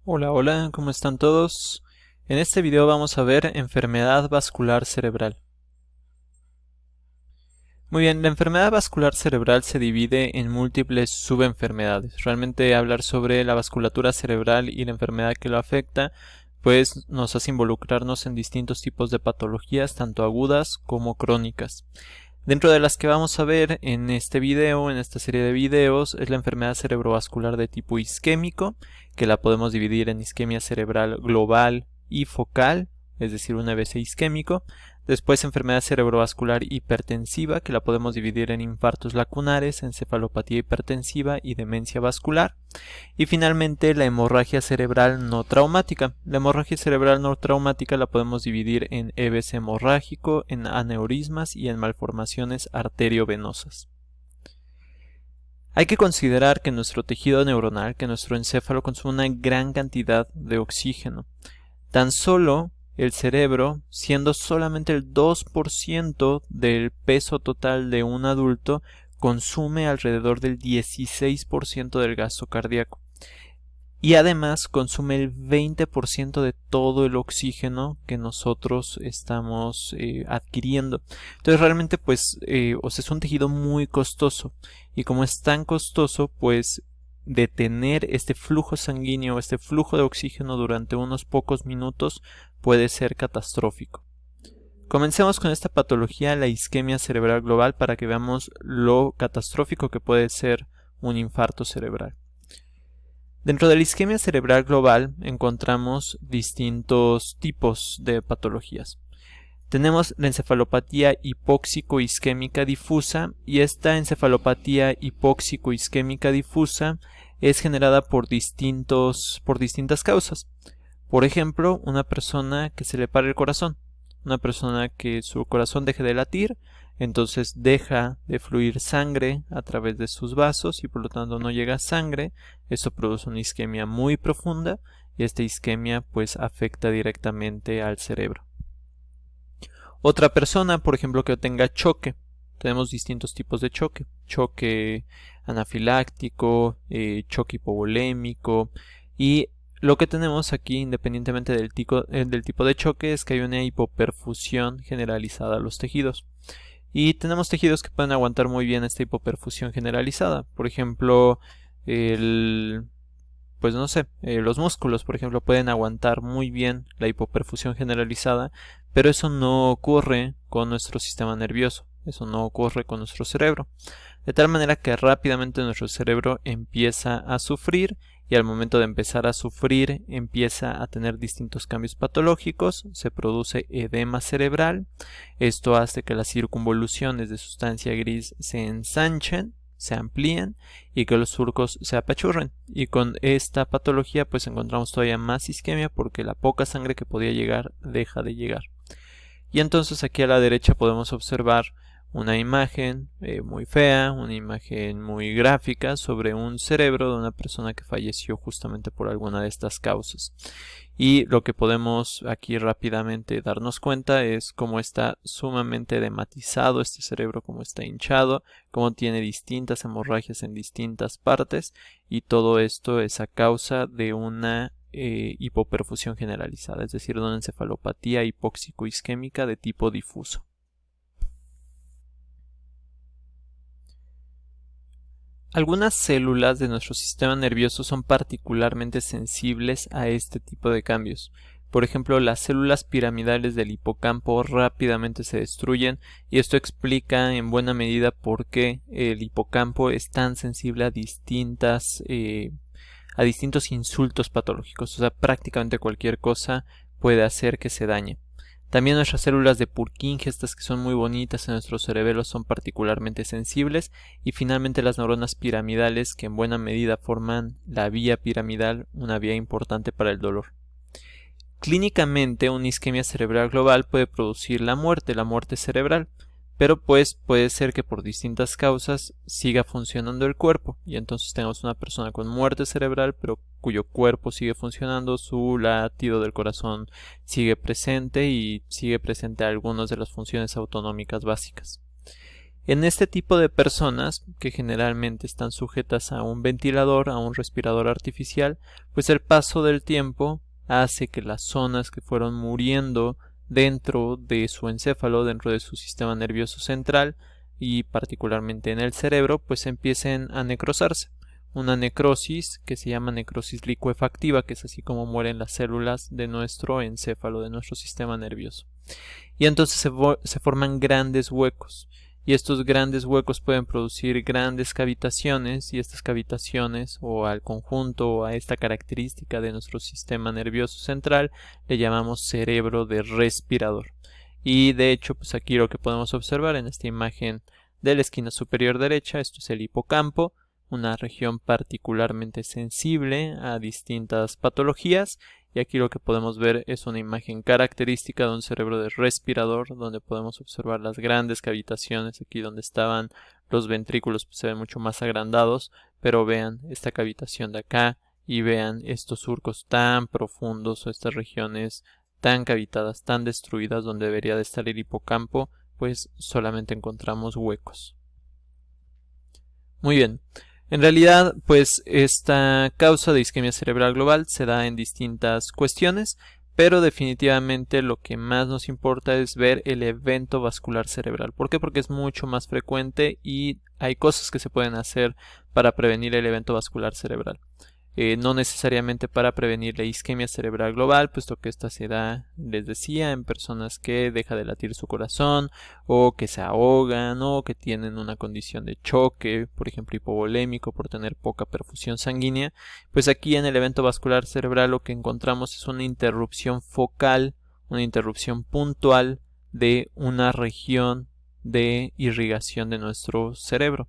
Hola, hola, ¿cómo están todos? En este video vamos a ver enfermedad vascular cerebral. Muy bien, la enfermedad vascular cerebral se divide en múltiples subenfermedades. Realmente hablar sobre la vasculatura cerebral y la enfermedad que lo afecta, pues nos hace involucrarnos en distintos tipos de patologías, tanto agudas como crónicas. Dentro de las que vamos a ver en este video, en esta serie de videos, es la enfermedad cerebrovascular de tipo isquémico, que la podemos dividir en isquemia cerebral global y focal, es decir, un EBC isquémico. Después enfermedad cerebrovascular hipertensiva, que la podemos dividir en infartos lacunares, encefalopatía hipertensiva y demencia vascular. Y finalmente la hemorragia cerebral no traumática. La hemorragia cerebral no traumática la podemos dividir en EBC hemorrágico, en aneurismas y en malformaciones arteriovenosas. Hay que considerar que nuestro tejido neuronal, que nuestro encéfalo consume una gran cantidad de oxígeno. Tan solo el cerebro, siendo solamente el 2% del peso total de un adulto, consume alrededor del 16% del gasto cardíaco. Y además consume el 20% de todo el oxígeno que nosotros estamos adquiriendo. Entonces realmente pues es un tejido muy costoso, y como es tan costoso, pues detener este flujo sanguíneo, este flujo de oxígeno durante unos pocos minutos puede ser catastrófico. Comencemos con esta patología, la isquemia cerebral global, para que veamos lo catastrófico que puede ser un infarto cerebral. Dentro de la isquemia cerebral global encontramos distintos tipos de patologías. Tenemos la encefalopatía hipóxico-isquémica difusa, y esta encefalopatía hipóxico-isquémica difusa es generada por distintas causas. Por ejemplo, una persona que se le para el corazón, una persona que su corazón deje de latir, entonces deja de fluir sangre a través de sus vasos y por lo tanto no llega sangre. Esto produce una isquemia muy profunda, y esta isquemia pues afecta directamente al cerebro. Otra persona, por ejemplo, que tenga choque. Tenemos distintos tipos de choque: choque anafiláctico, choque hipovolémico, y lo que tenemos aquí, independientemente del tipo de choque, es que hay una hipoperfusión generalizada a los tejidos. Y tenemos tejidos que pueden aguantar muy bien esta hipoperfusión generalizada. Por ejemplo, pues no sé, los músculos, por ejemplo, pueden aguantar muy bien la hipoperfusión generalizada, pero eso no ocurre con nuestro sistema nervioso, eso no ocurre con nuestro cerebro. De tal manera que rápidamente nuestro cerebro empieza a sufrir, y al momento de empezar a sufrir empieza a tener distintos cambios patológicos, se produce edema cerebral. Esto hace que las circunvoluciones de sustancia gris se ensanchen, se amplíen, y que los surcos se apachurren. Y con esta patología pues encontramos todavía más isquemia, porque la poca sangre que podía llegar deja de llegar. Y entonces aquí a la derecha podemos observar una imagen muy fea, una imagen muy gráfica sobre un cerebro de una persona que falleció justamente por alguna de estas causas. Y lo que podemos aquí rápidamente darnos cuenta es cómo está sumamente edematizado este cerebro, cómo está hinchado, cómo tiene distintas hemorragias en distintas partes, y todo esto es a causa de una hipoperfusión generalizada, es decir, de una encefalopatía hipóxico-isquémica de tipo difuso. Algunas células de nuestro sistema nervioso son particularmente sensibles a este tipo de cambios. Por ejemplo, las células piramidales del hipocampo rápidamente se destruyen, y esto explica en buena medida por qué el hipocampo es tan sensible a distintos insultos patológicos. O sea, prácticamente cualquier cosa puede hacer que se dañe. También nuestras células de Purkinje, estas que son muy bonitas en nuestro cerebelo, son particularmente sensibles. Y finalmente las neuronas piramidales, que en buena medida forman la vía piramidal, una vía importante para el dolor. Clínicamente, una isquemia cerebral global puede producir la muerte cerebral, pero pues puede ser que por distintas causas siga funcionando el cuerpo, y entonces tenemos una persona con muerte cerebral pero cuyo cuerpo sigue funcionando, su latido del corazón sigue presente, y sigue presente algunas de las funciones autonómicas básicas. En este tipo de personas, que generalmente están sujetas a un ventilador, a un respirador artificial, pues el paso del tiempo hace que las zonas que fueron muriendo dentro de su encéfalo, dentro de su sistema nervioso central y particularmente en el cerebro, pues empiecen a necrosarse. Una necrosis que se llama necrosis licuefactiva, que es así como mueren las células de nuestro encéfalo, de nuestro sistema nervioso. Y entonces se forman grandes huecos. Y estos grandes huecos pueden producir grandes cavitaciones, y estas cavitaciones, o al conjunto o a esta característica de nuestro sistema nervioso central, le llamamos cerebro de respirador. Y de hecho, pues aquí lo que podemos observar en esta imagen de la esquina superior derecha, esto es el hipocampo, una región particularmente sensible a distintas patologías. Y aquí lo que podemos ver es una imagen característica de un cerebro de respirador, donde podemos observar las grandes cavitaciones. Aquí donde estaban los ventrículos pues se ven mucho más agrandados, pero vean esta cavitación de acá y vean estos surcos tan profundos o estas regiones tan cavitadas, tan destruidas, donde debería de estar el hipocampo, pues solamente encontramos huecos. Muy bien. En realidad, pues esta causa de isquemia cerebral global se da en distintas cuestiones, pero definitivamente lo que más nos importa es ver el evento vascular cerebral. ¿Por qué? Porque es mucho más frecuente y hay cosas que se pueden hacer para prevenir el evento vascular cerebral. No necesariamente para prevenir la isquemia cerebral global, puesto que esta se da, les decía, en personas que deja de latir su corazón, o que se ahogan, o que tienen una condición de choque, por ejemplo hipovolémico, por tener poca perfusión sanguínea. Pues aquí en el evento vascular cerebral lo que encontramos es una interrupción focal, una interrupción puntual de una región de irrigación de nuestro cerebro.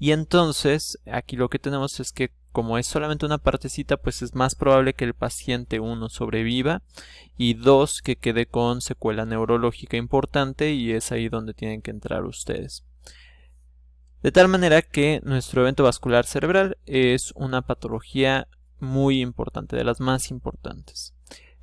Y entonces aquí lo que tenemos es que como es solamente una partecita, pues es más probable que el paciente, uno, sobreviva, y dos, que quede con secuela neurológica importante, y es ahí donde tienen que entrar ustedes. De tal manera que nuestro evento vascular cerebral es una patología muy importante, de las más importantes.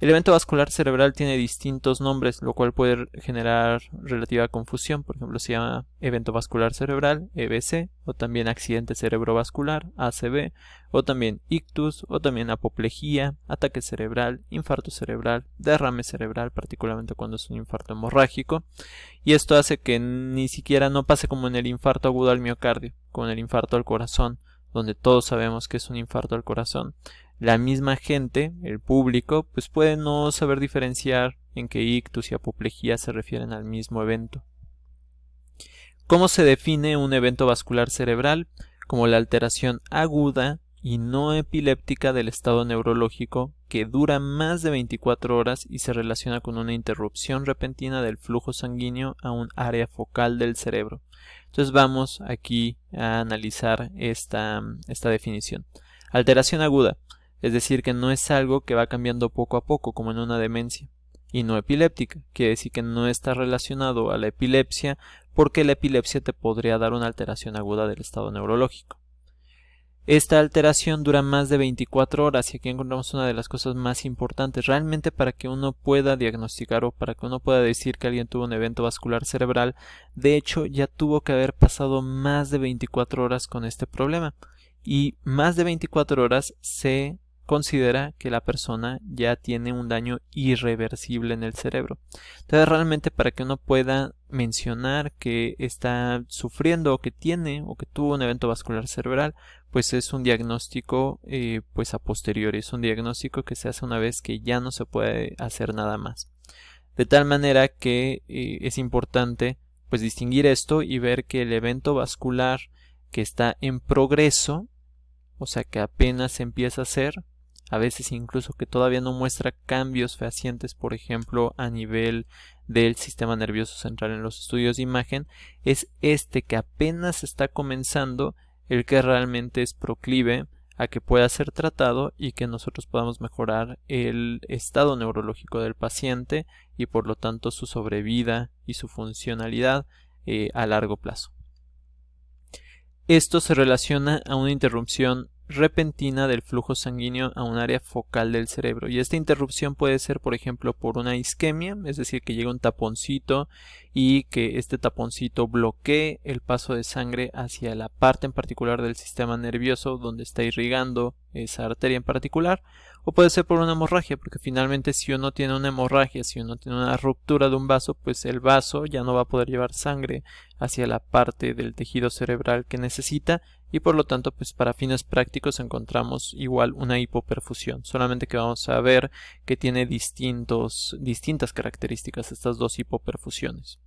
El evento vascular cerebral tiene distintos nombres, lo cual puede generar relativa confusión. Por ejemplo, se llama evento vascular cerebral, EVC, o también accidente cerebrovascular, ACV, o también ictus, o también apoplejía, ataque cerebral, infarto cerebral, derrame cerebral, particularmente cuando es un infarto hemorrágico. Y esto hace que ni siquiera no pase como en el infarto agudo al miocardio, como en el infarto al corazón, donde todos sabemos que es un infarto al corazón. La misma gente, el público, pues puede no saber diferenciar en que ictus y apoplejía se refieren al mismo evento. ¿Cómo se define un evento vascular cerebral? Como la alteración aguda y no epiléptica del estado neurológico que dura más de 24 horas y se relaciona con una interrupción repentina del flujo sanguíneo a un área focal del cerebro. Entonces vamos aquí a analizar esta definición. Alteración aguda. Es decir, que no es algo que va cambiando poco a poco, como en una demencia. Y no epiléptica, quiere decir que no está relacionado a la epilepsia, porque la epilepsia te podría dar una alteración aguda del estado neurológico. Esta alteración dura más de 24 horas y aquí encontramos una de las cosas más importantes. Realmente para que uno pueda diagnosticar o para que uno pueda decir que alguien tuvo un evento vascular cerebral, de hecho ya tuvo que haber pasado más de 24 horas con este problema. Y más de 24 horas se considera que la persona ya tiene un daño irreversible en el cerebro. Entonces realmente para que uno pueda mencionar que está sufriendo o que tiene o que tuvo un evento vascular cerebral, pues es un diagnóstico pues a posteriori, es un diagnóstico que se hace una vez que ya no se puede hacer nada más. De tal manera que es importante pues distinguir esto y ver que el evento vascular que está en progreso, o sea que apenas se empieza a hacer, a veces incluso que todavía no muestra cambios fehacientes, por ejemplo, a nivel del sistema nervioso central en los estudios de imagen, es este que apenas está comenzando el que realmente es proclive a que pueda ser tratado y que nosotros podamos mejorar el estado neurológico del paciente y por lo tanto su sobrevida y su funcionalidad a largo plazo. Esto se relaciona a una interrupción repentina del flujo sanguíneo a un área focal del cerebro. Y esta interrupción puede ser, por ejemplo, por una isquemia, es decir, que llega un taponcito y que este taponcito bloquee el paso de sangre hacia la parte en particular del sistema nervioso donde está irrigando esa arteria en particular. O puede ser por una hemorragia, porque finalmente si uno tiene una hemorragia, si uno tiene una ruptura de un vaso, pues el vaso ya no va a poder llevar sangre hacia la parte del tejido cerebral que necesita, y por lo tanto pues para fines prácticos encontramos igual una hipoperfusión, solamente que vamos a ver que tiene distintas características estas dos hipoperfusiones.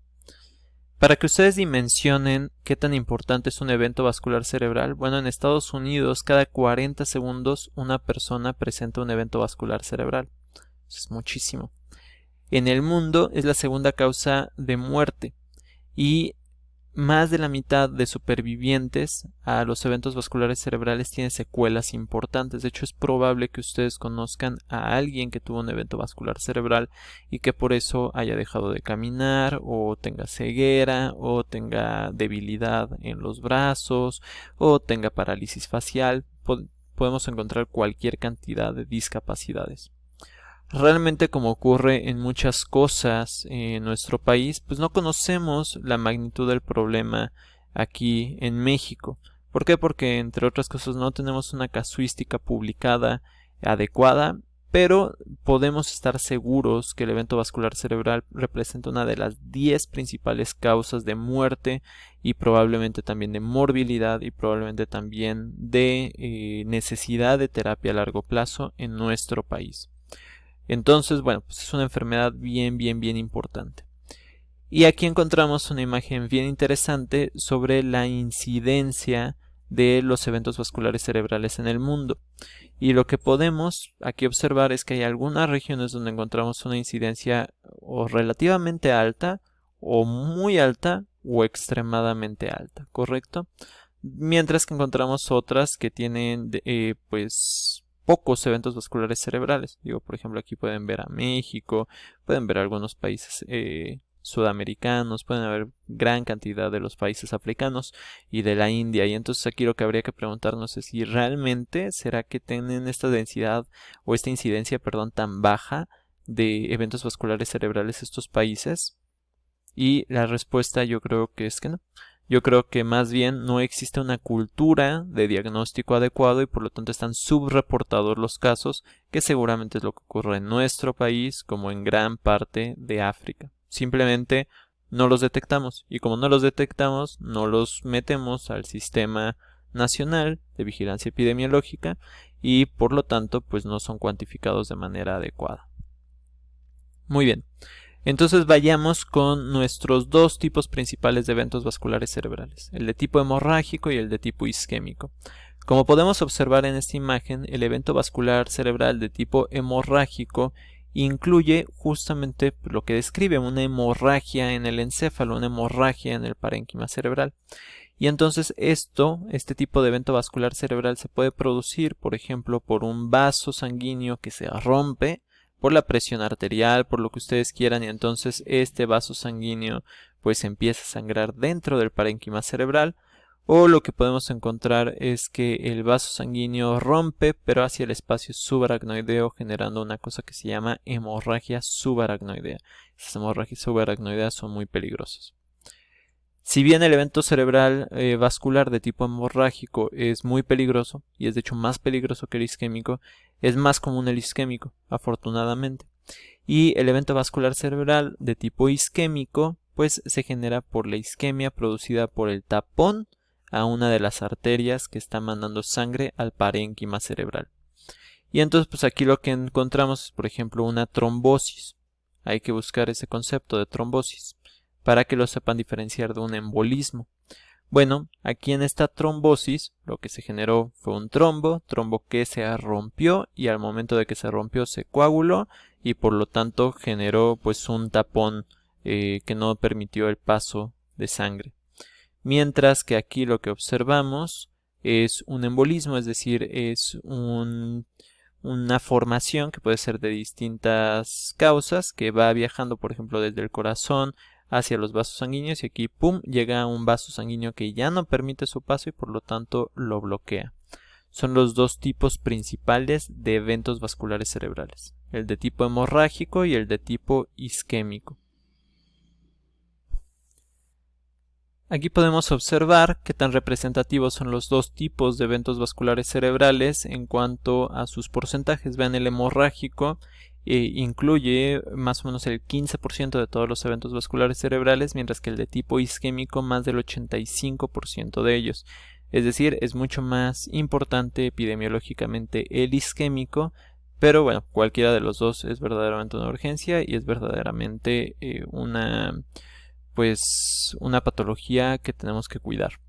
Para que ustedes dimensionen qué tan importante es un evento vascular cerebral, bueno, en Estados Unidos cada 40 segundos una persona presenta un evento vascular cerebral. Eso es muchísimo. En el mundo es la segunda causa de muerte y más de la mitad de supervivientes a los eventos vasculares cerebrales tienen secuelas importantes. De hecho, es probable que ustedes conozcan a alguien que tuvo un evento vascular cerebral y que por eso haya dejado de caminar, o tenga ceguera, o tenga debilidad en los brazos, o tenga parálisis facial. Podemos encontrar cualquier cantidad de discapacidades. Realmente, como ocurre en muchas cosas en nuestro país, pues no conocemos la magnitud del problema aquí en México. ¿Por qué? Porque entre otras cosas no tenemos una casuística publicada adecuada, pero podemos estar seguros que el evento vascular cerebral representa una de las 10 principales causas de muerte y probablemente también de morbilidad y probablemente también de necesidad de terapia a largo plazo en nuestro país. Entonces, bueno, pues es una enfermedad bien importante. Y aquí encontramos una imagen bien interesante sobre la incidencia de los eventos vasculares cerebrales en el mundo. Y lo que podemos aquí observar es que hay algunas regiones donde encontramos una incidencia o relativamente alta, o muy alta, o extremadamente alta, ¿correcto? Mientras que encontramos otras que tienen pues pocos eventos vasculares cerebrales. Digo, por ejemplo, aquí pueden ver a México, pueden ver algunos países sudamericanos, pueden haber gran cantidad de los países africanos y de la India. Y entonces aquí lo que habría que preguntarnos es si realmente será que tienen esta densidad o esta incidencia, perdón, tan baja de eventos vasculares cerebrales estos países. Y la respuesta yo creo que es que no. Yo creo que más bien no existe una cultura de diagnóstico adecuado y por lo tanto están subreportados los casos, que seguramente es lo que ocurre en nuestro país como en gran parte de África. Simplemente no los detectamos, y como no los detectamos, no los metemos al sistema nacional de vigilancia epidemiológica y por lo tanto pues no son cuantificados de manera adecuada. Muy bien. Entonces vayamos con nuestros dos tipos principales de eventos vasculares cerebrales, el de tipo hemorrágico y el de tipo isquémico. Como podemos observar en esta imagen, el evento vascular cerebral de tipo hemorrágico incluye justamente lo que describe una hemorragia en el encéfalo, una hemorragia en el parénquima cerebral. Y entonces este tipo de evento vascular cerebral se puede producir, por ejemplo, por un vaso sanguíneo que se rompe, por la presión arterial, por lo que ustedes quieran, y entonces este vaso sanguíneo pues empieza a sangrar dentro del parénquima cerebral. O lo que podemos encontrar es que el vaso sanguíneo rompe pero hacia el espacio subaracnoideo, generando una cosa que se llama hemorragia subaracnoidea. Esas hemorragias subaracnoideas son muy peligrosas. Si bien el evento cerebral vascular de tipo hemorrágico es muy peligroso, y es de hecho más peligroso que el isquémico, es más común el isquémico, afortunadamente. Y el evento vascular cerebral de tipo isquémico, pues se genera por la isquemia producida por el tapón a una de las arterias que está mandando sangre al parénquima cerebral. Y entonces pues aquí lo que encontramos es, por ejemplo, una trombosis. Hay que buscar ese concepto de trombosis para que lo sepan diferenciar de un embolismo. Bueno, aquí en esta trombosis lo que se generó fue un trombo que se rompió y al momento de que se rompió se coaguló y por lo tanto generó pues un tapón que no permitió el paso de sangre. Mientras que aquí lo que observamos es un embolismo, es decir, es una formación que puede ser de distintas causas, que va viajando por ejemplo desde el corazón hacia los vasos sanguíneos y aquí pum llega a un vaso sanguíneo que ya no permite su paso y por lo tanto lo bloquea. son los dos tipos principales de eventos vasculares cerebrales, el de tipo hemorrágico y el de tipo isquémico. Aquí podemos observar qué tan representativos son los dos tipos de eventos vasculares cerebrales en cuanto a sus porcentajes. Vean, el hemorrágico incluye más o menos el 15% de todos los eventos vasculares cerebrales, mientras que el de tipo isquémico más del 85% de ellos. Es decir, es mucho más importante epidemiológicamente el isquémico, pero bueno, cualquiera de los dos es verdaderamente una urgencia y es verdaderamente una patología que tenemos que cuidar.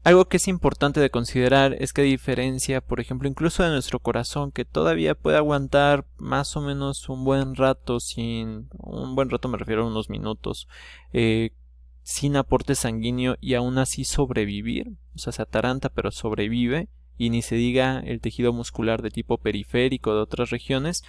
Algo que es importante de considerar es que a diferencia, por ejemplo, incluso de nuestro corazón, que todavía puede aguantar más o menos un buen rato, me refiero a unos minutos, sin aporte sanguíneo y aún así sobrevivir, o sea, se ataranta pero sobrevive, y ni se diga el tejido muscular de tipo periférico de otras regiones.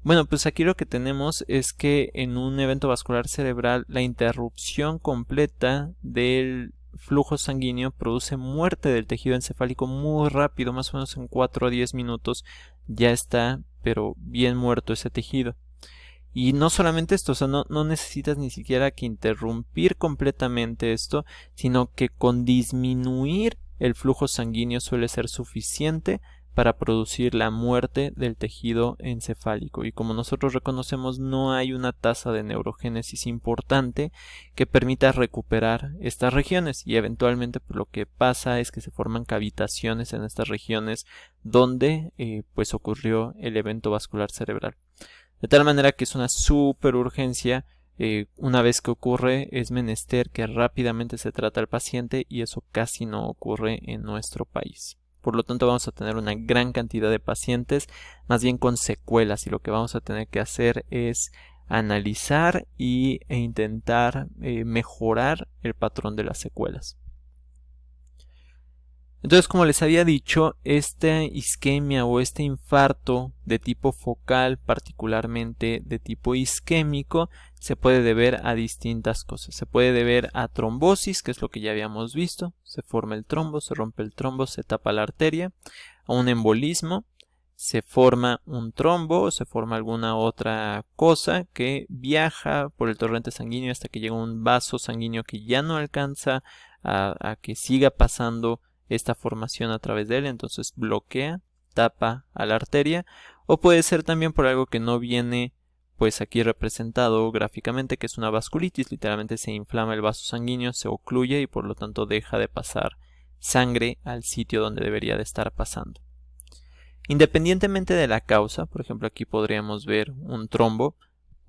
Bueno, pues aquí lo que tenemos es que en un evento vascular cerebral la interrupción completa del flujo sanguíneo produce muerte del tejido encefálico muy rápido, más o menos en 4 a 10 minutos ya está, pero bien muerto ese tejido. Y no solamente esto, o sea, no necesitas ni siquiera que interrumpir completamente esto, sino que con disminuir el flujo sanguíneo suele ser suficiente para producir la muerte del tejido encefálico. Y como nosotros reconocemos, no hay una tasa de neurogénesis importante que permita recuperar estas regiones, y eventualmente lo que pasa es que se forman cavitaciones en estas regiones donde pues ocurrió el evento vascular cerebral. De tal manera que es una super urgencia. Una vez que ocurre, es menester que rápidamente se trate al paciente, y eso casi no ocurre en nuestro país. Por lo tanto, vamos a tener una gran cantidad de pacientes, más bien con secuelas, y lo que vamos a tener que hacer es analizar e intentar mejorar el patrón de las secuelas. Entonces, como les había dicho, esta isquemia o este infarto de tipo focal, particularmente de tipo isquémico, se puede deber a distintas cosas. Se puede deber a trombosis, que es lo que ya habíamos visto. Se forma el trombo, se rompe el trombo, se tapa la arteria. A un embolismo, se forma un trombo, se forma alguna otra cosa que viaja por el torrente sanguíneo hasta que llega un vaso sanguíneo que ya no alcanza a que siga pasando esta formación a través de él, entonces bloquea, tapa a la arteria. O puede ser también por algo que no viene pues aquí representado gráficamente, que es una vasculitis. Literalmente se inflama el vaso sanguíneo, se ocluye y por lo tanto deja de pasar sangre al sitio donde debería de estar pasando. Independientemente de la causa, por ejemplo aquí podríamos ver un trombo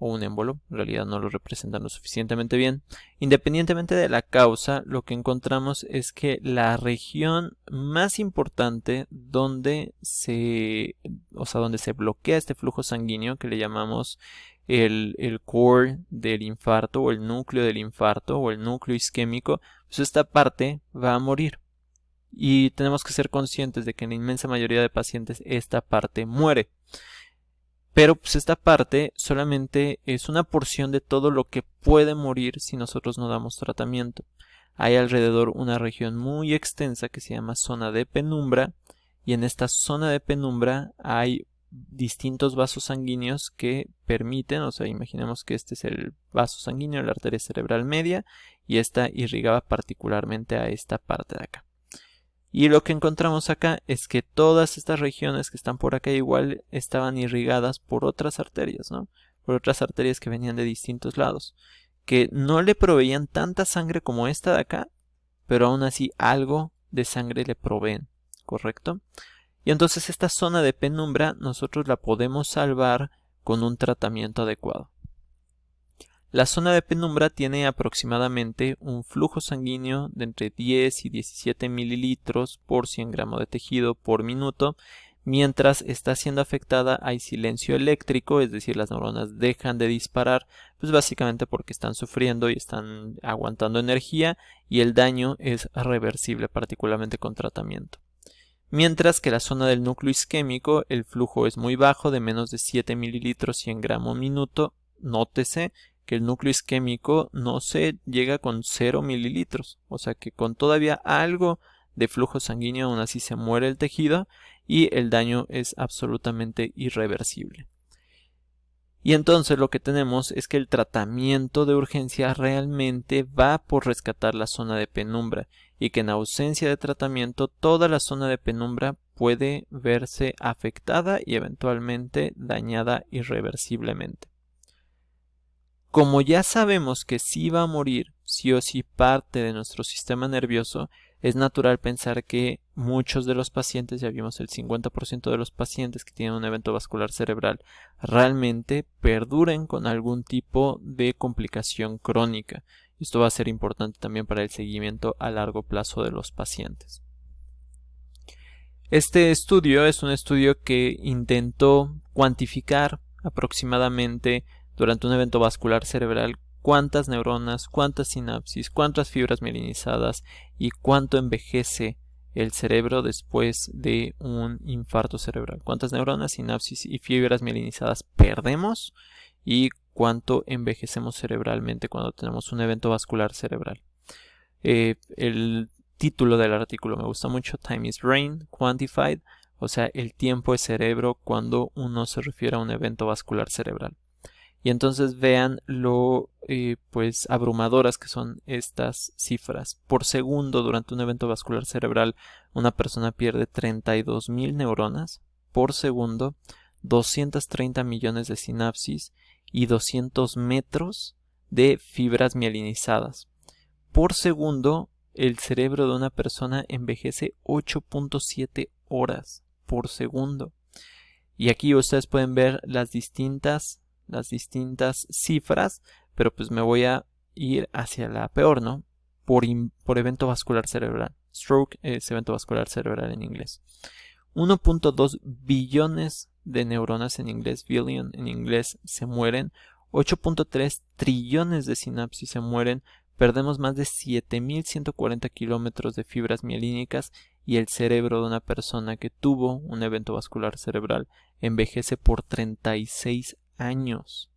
o un émbolo, en realidad no lo representan lo suficientemente bien. Independientemente de la causa, lo que encontramos es que la región más importante donde se bloquea este flujo sanguíneo, que le llamamos el core del infarto o el núcleo del infarto o el núcleo isquémico, pues esta parte va a morir. Y tenemos que ser conscientes de que en la inmensa mayoría de pacientes esta parte muere. Pero pues esta parte solamente es una porción de todo lo que puede morir si nosotros no damos tratamiento. Hay alrededor una región muy extensa que se llama zona de penumbra, y en esta zona de penumbra hay distintos vasos sanguíneos que permiten, o sea, imaginemos que este es el vaso sanguíneo, la arteria cerebral media, y esta irrigaba particularmente a esta parte de acá. Y lo que encontramos acá es que todas estas regiones que están por acá igual estaban irrigadas por otras arterias, ¿no? Por otras arterias que venían de distintos lados, que no le proveían tanta sangre como esta de acá, pero aún así algo de sangre le proveen, ¿correcto? Y entonces esta zona de penumbra nosotros la podemos salvar con un tratamiento adecuado. La zona de penumbra tiene aproximadamente un flujo sanguíneo de entre 10 y 17 mililitros por 100 gramos de tejido por minuto. Mientras está siendo afectada hay silencio eléctrico, es decir, las neuronas dejan de disparar, pues básicamente porque están sufriendo y están aguantando energía, y el daño es reversible, particularmente con tratamiento. Mientras que la zona del núcleo isquémico, el flujo es muy bajo, de menos de 7 mililitros 100 gramos minuto. Nótese que el núcleo isquémico no se llega con 0 mililitros, o sea que con todavía algo de flujo sanguíneo, aún así se muere el tejido y el daño es absolutamente irreversible. Y entonces lo que tenemos es que el tratamiento de urgencia realmente va por rescatar la zona de penumbra y que en ausencia de tratamiento toda la zona de penumbra puede verse afectada y eventualmente dañada irreversiblemente. Como ya sabemos que sí va a morir sí o sí parte de nuestro sistema nervioso, es natural pensar que muchos de los pacientes, ya vimos el 50% de los pacientes que tienen un evento vascular cerebral, realmente perduren con algún tipo de complicación crónica. Esto va a ser importante también para el seguimiento a largo plazo de los pacientes. Este estudio es un estudio que intentó cuantificar aproximadamente durante un evento vascular cerebral cuántas neuronas, cuántas sinapsis, cuántas fibras mielinizadas y cuánto envejece el cerebro después de un infarto cerebral. Cuántas neuronas, sinapsis y fibras mielinizadas perdemos y cuánto envejecemos cerebralmente cuando tenemos un evento vascular cerebral. El título del artículo me gusta mucho, Time is Brain Quantified, o sea, el tiempo es cerebro cuando uno se refiere a un evento vascular cerebral. Y entonces vean lo pues abrumadoras que son estas cifras. Por segundo, durante un evento vascular cerebral, una persona pierde 32.000 neuronas por segundo, 230 millones de sinapsis y 200 metros de fibras mielinizadas. Por segundo, el cerebro de una persona envejece 8.7 horas por segundo. Y aquí ustedes pueden ver las distintas cifras, pero pues me voy a ir hacia la peor, ¿no? Por evento vascular cerebral. Stroke es evento vascular cerebral en inglés. 1.2 billones de neuronas en inglés, billion en inglés, se mueren. 8.3 trillones de sinapsis se mueren. Perdemos más de 7.140 kilómetros de fibras mielínicas y el cerebro de una persona que tuvo un evento vascular cerebral envejece por 36 años.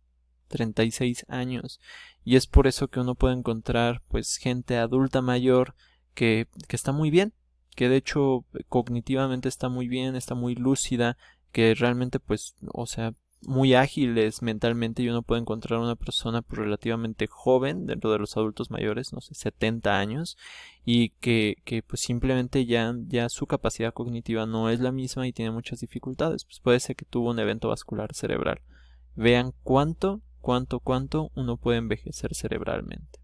36 años. Y es por eso que uno puede encontrar pues gente adulta mayor que está muy bien, que de hecho cognitivamente está muy bien, está muy lúcida, que realmente pues, o sea, muy ágiles mentalmente, y uno puede encontrar una persona pues relativamente joven dentro de los adultos mayores, no sé, 70 años, y que pues simplemente ya su capacidad cognitiva no es la misma y tiene muchas dificultades. Pues puede ser que tuvo un evento vascular cerebral. Vean cuánto uno puede envejecer cerebralmente.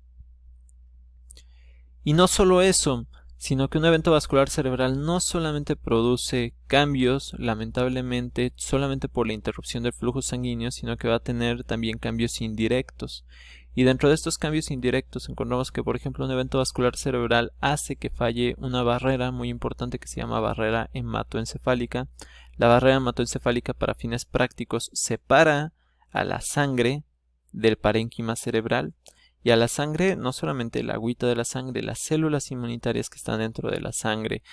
Y no solo eso, sino que un evento vascular cerebral no solamente produce cambios, lamentablemente, solamente por la interrupción del flujo sanguíneo, sino que va a tener también cambios indirectos. Y dentro de estos cambios indirectos encontramos que, por ejemplo, un evento vascular cerebral hace que falle una barrera muy importante que se llama barrera hematoencefálica. La barrera hematoencefálica, para fines prácticos, separa a la sangre del parénquima cerebral. Y a la sangre, no solamente el agüita de la sangre, las células inmunitarias que están dentro de la sangre,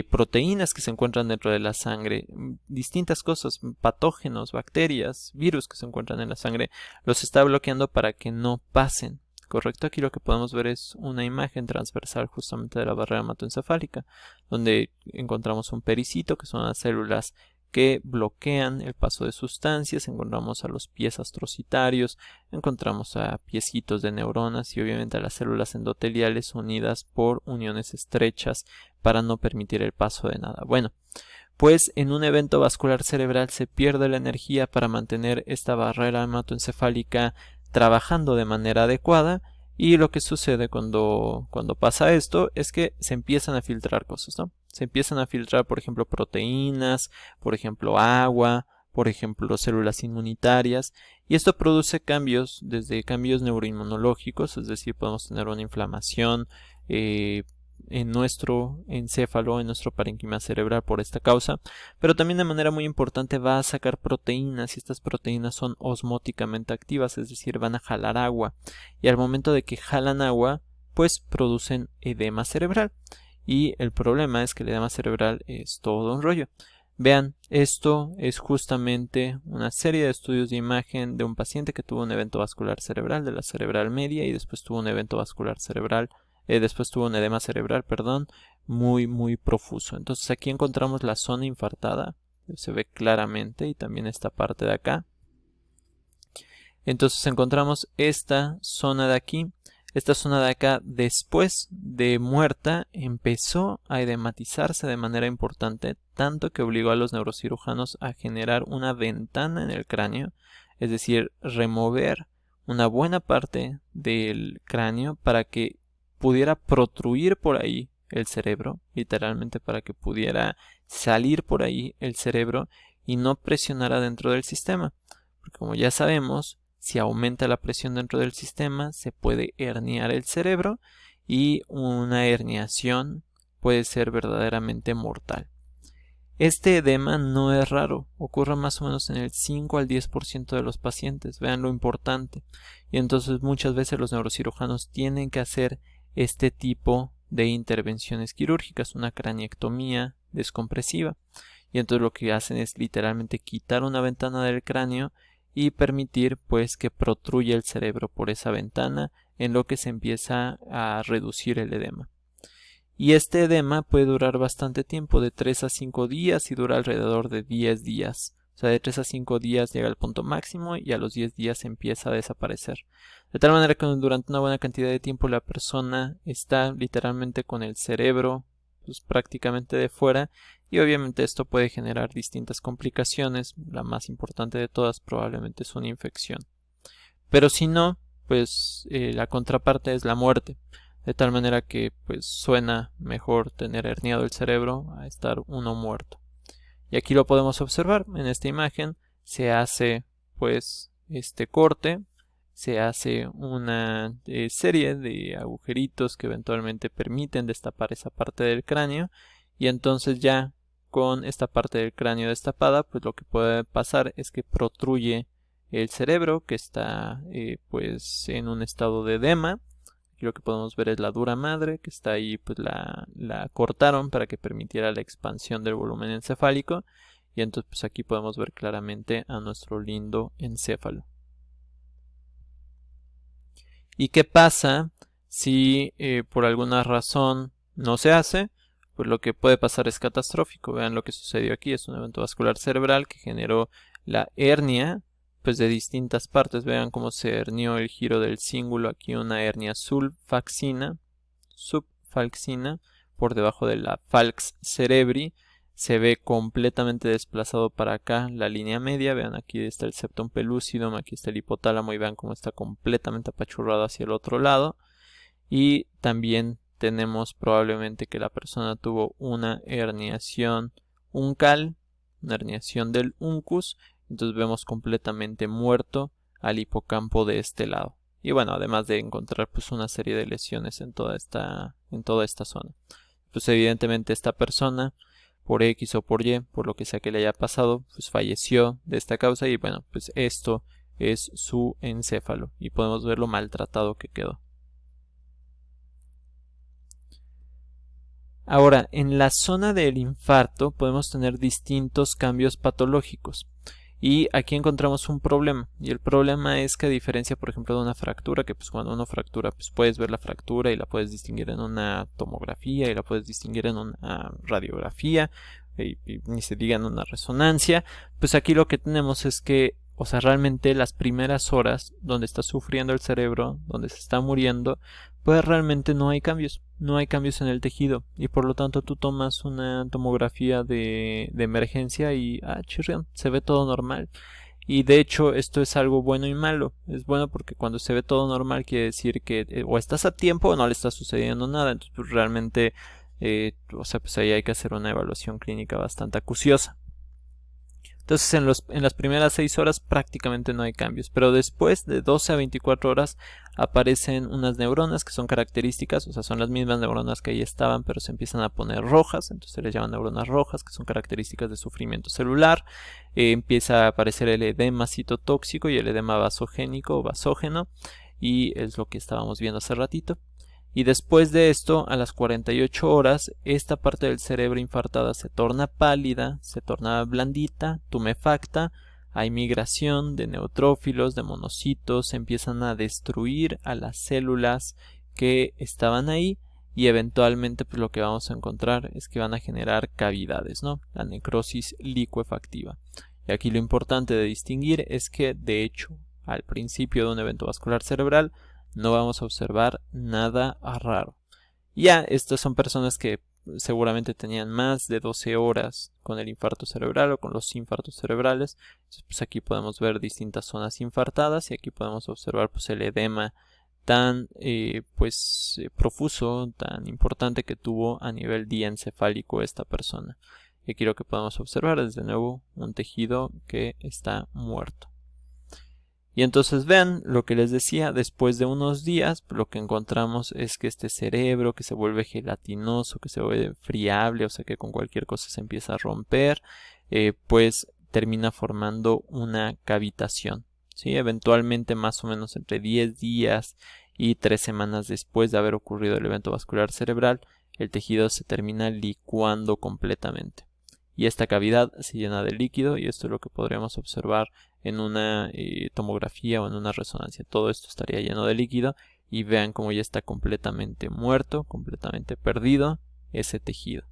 proteínas que se encuentran dentro de la sangre, distintas cosas, patógenos, bacterias, virus que se encuentran en la sangre, los está bloqueando para que no pasen. Correcto, aquí lo que podemos ver es una imagen transversal justamente de la barrera hematoencefálica, donde encontramos un pericito, que son las células que bloquean el paso de sustancias. Encontramos a los pies astrocitarios, encontramos a piecitos de neuronas y obviamente a las células endoteliales unidas por uniones estrechas para no permitir el paso de nada. Bueno, pues en un evento vascular cerebral se pierde la energía para mantener esta barrera hematoencefálica trabajando de manera adecuada, y lo que sucede cuando pasa esto es que se empiezan a filtrar cosas, ¿no? Se empiezan a filtrar, por ejemplo, proteínas, por ejemplo, agua, por ejemplo, células inmunitarias, y esto produce cambios, desde cambios neuroinmunológicos, es decir, podemos tener una inflamación en nuestro encéfalo, en nuestro parénquima cerebral por esta causa, pero también de manera muy importante va a sacar proteínas, y estas proteínas son osmóticamente activas, es decir, van a jalar agua, y al momento de que jalan agua, pues producen edema cerebral. Y el problema es que el edema cerebral es todo un rollo. Vean, esto es justamente una serie de estudios de imagen de un paciente que tuvo un evento vascular cerebral de la cerebral media y después tuvo un evento vascular cerebral después tuvo un edema cerebral, perdón, muy profuso. Entonces aquí encontramos la zona infartada, se ve claramente, y también esta parte de acá. Entonces encontramos esta zona de aquí. Esta zona de acá, después de muerta, empezó a edematizarse de manera importante, tanto que obligó a los neurocirujanos a generar una ventana en el cráneo, es decir, remover una buena parte del cráneo para que pudiera protruir por ahí el cerebro, literalmente para que pudiera salir por ahí el cerebro y no presionara dentro del sistema. Porque como ya sabemos, si aumenta la presión dentro del sistema, se puede herniar el cerebro y una herniación puede ser verdaderamente mortal. Este edema no es raro, ocurre más o menos en el 5 al 10% de los pacientes, vean lo importante. Y entonces muchas veces los neurocirujanos tienen que hacer este tipo de intervenciones quirúrgicas, una craniectomía descompresiva. Y entonces lo que hacen es literalmente quitar una ventana del cráneo y permitir pues que protruya el cerebro por esa ventana, en lo que se empieza a reducir el edema. Y este edema puede durar bastante tiempo, de 3 a 5 días, y dura alrededor de 10 días. O sea, de 3 a 5 días llega al punto máximo y a los 10 días empieza a desaparecer. De tal manera que durante una buena cantidad de tiempo la persona está literalmente con el cerebro pues, prácticamente de fuera, y obviamente esto puede generar distintas complicaciones. La más importante de todas probablemente es una infección. Pero si no, pues la contraparte es la muerte. De tal manera que pues suena mejor tener herniado el cerebro a estar uno muerto. Y aquí lo podemos observar en esta imagen. Se hace pues este corte, se hace una serie de agujeritos que eventualmente permiten destapar esa parte del cráneo, y entonces ya con esta parte del cráneo destapada, pues lo que puede pasar es que protruye el cerebro, que está pues en un estado de edema. Aquí lo que podemos ver es la dura madre, que está ahí, pues la cortaron para que permitiera la expansión del volumen encefálico, y entonces pues aquí podemos ver claramente a nuestro lindo encéfalo. ¿Y qué pasa si por alguna razón no se hace? Pues lo que puede pasar es catastrófico. Vean lo que sucedió aquí, es un evento vascular cerebral que generó la hernia pues de distintas partes. Vean cómo se hernió el giro del cíngulo, aquí una hernia subfalcina por debajo de la falx cerebri. Se ve completamente desplazado para acá la línea media. Vean, aquí está el septum pellucidum, aquí está el hipotálamo, y vean cómo está completamente apachurrado hacia el otro lado. Y también tenemos probablemente que la persona tuvo una herniación uncal, una herniación del uncus. Entonces vemos completamente muerto al hipocampo de este lado. Y bueno, además de encontrar pues una serie de lesiones en toda esta zona. Pues evidentemente esta persona, por X o por Y, por lo que sea que le haya pasado, pues falleció de esta causa, y bueno, pues esto es su encéfalo y podemos ver lo maltratado que quedó. Ahora, en la zona del infarto podemos tener distintos cambios patológicos. Y aquí encontramos un problema, y el problema es que, a diferencia por ejemplo de una fractura, que pues cuando uno fractura pues puedes ver la fractura y la puedes distinguir en una tomografía y la puedes distinguir en una radiografía, y ni se diga en una resonancia, pues aquí lo que tenemos es que, o sea, realmente las primeras horas donde está sufriendo el cerebro, donde se está muriendo, pues realmente no hay cambios en el tejido, y por lo tanto tú tomas una tomografía de emergencia y chirrión, se ve todo normal. Y de hecho esto es algo bueno y malo. Es bueno porque cuando se ve todo normal quiere decir que o estás a tiempo o no le está sucediendo nada. Entonces pues, realmente o sea, pues ahí hay que hacer una evaluación clínica bastante acuciosa. Entonces en las primeras 6 horas prácticamente no hay cambios, pero después de 12 a 24 horas aparecen unas neuronas que son características, o sea, son las mismas neuronas que ahí estaban, pero se empiezan a poner rojas, entonces se les llaman neuronas rojas, que son características de sufrimiento celular. Empieza a aparecer el edema citotóxico y el edema vasogénico o vasógeno, y es lo que estábamos viendo hace ratito. Y después de esto, a las 48 horas, esta parte del cerebro infartada se torna pálida, se torna blandita, tumefacta, hay migración de neutrófilos, de monocitos, se empiezan a destruir a las células que estaban ahí, y eventualmente pues lo que vamos a encontrar es que van a generar cavidades, ¿no? La necrosis licuefactiva. Y aquí lo importante de distinguir es que de hecho al principio de un evento vascular cerebral no vamos a observar nada raro. Ya, estas son personas que seguramente tenían más de 12 horas con el infarto cerebral o con los infartos cerebrales. Entonces, pues aquí podemos ver distintas zonas infartadas y aquí podemos observar pues el edema tan profuso, tan importante que tuvo a nivel diencefálico esta persona. Y aquí lo que podemos observar es de nuevo un tejido que está muerto. Y entonces vean lo que les decía, después de unos días lo que encontramos es que este cerebro que se vuelve gelatinoso, que se vuelve friable, o sea que con cualquier cosa se empieza a romper, pues termina formando una cavitación. ¿Sí? Eventualmente más o menos entre 10 días y 3 semanas después de haber ocurrido el evento vascular cerebral, el tejido se termina licuando completamente. Y esta cavidad se llena de líquido y esto es lo que podríamos observar en una tomografía o en una resonancia. Todo esto estaría lleno de líquido y vean cómo ya está completamente muerto, completamente perdido ese tejido.